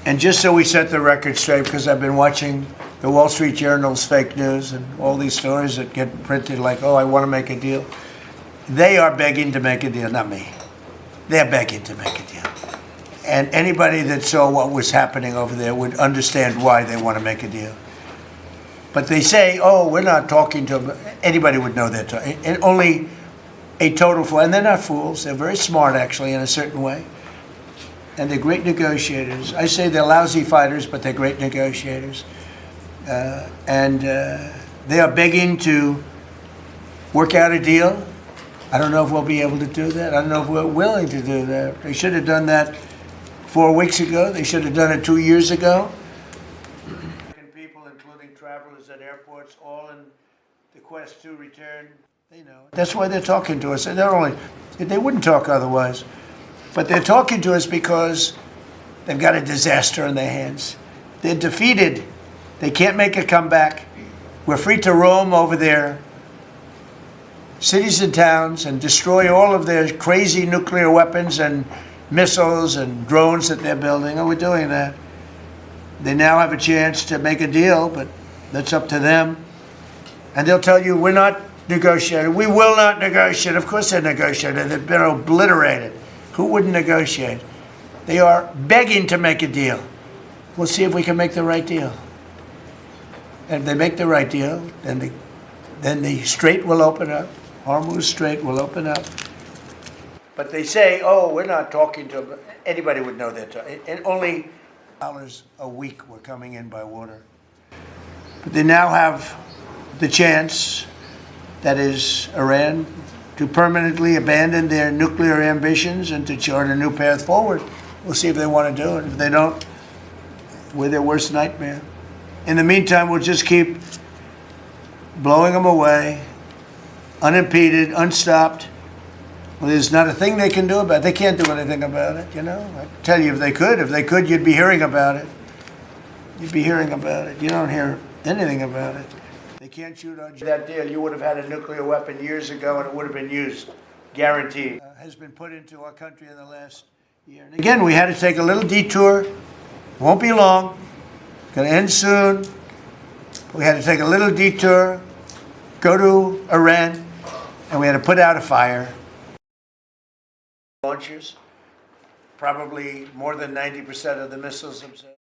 And just so we set the record straight, because I've been watching the Wall Street Journal's fake news and all these stories that get printed like, oh, I want to make a deal. They are begging to make a deal, not me. They're begging to make a deal. And anybody that saw what was happening over there would understand why they want to make a deal. But they say, oh, we're not talking to them. Anybody would know that. And only a total fool. And they're not fools. They're very smart, actually, in a certain way. And they're great negotiators. I say they're lousy fighters, but they're great negotiators. They are begging to work out a deal. I don't know if we'll be able to do that. I don't know if we're willing to do that. They should have done that 4 weeks ago. They should have done it 2 years ago. People, including travelers at airports, all in the quest to return. They know. That's why they're talking to us. They wouldn't talk otherwise. But they're talking to us because they've got a disaster in their hands. They're defeated. They can't make a comeback. We're free to roam over their cities and towns and destroy all of their crazy nuclear weapons and missiles and drones that they're building. Oh, we're doing that. They now have a chance to make a deal, but that's up to them. And they'll tell you, we're not negotiating. We will not negotiate. Of course they're negotiating. They've been obliterated. Who wouldn't negotiate? They are begging to make a deal. We'll see if we can make the right deal. And if they make the right deal, then the strait will open up. Hormuz Strait will open up. But they say, oh, we're not talking to them. Anybody would know that. And only dollars a week were coming in by water. But they now have the chance, that is Iran, to permanently abandon their nuclear ambitions and to chart a new path forward. We'll see if they want to do it. If they don't, we're their worst nightmare. In the meantime, we'll just keep blowing them away, unimpeded, unstopped. Well, there's not a thing they can do about it. They can't do anything about it, you know. I tell you, if they could, you'd be hearing about it. You'd be hearing about it. You don't hear anything about it. They can't shoot on that deal. You would have had a nuclear weapon years ago and it would have been used, guaranteed. Has been put into our country in the last year. And again, we had to take a little detour. Won't be long. Going to end soon. We had to take a little detour, go to Iran, and we had to put out a fire. Launchers, probably more than 90% of the missiles themselves.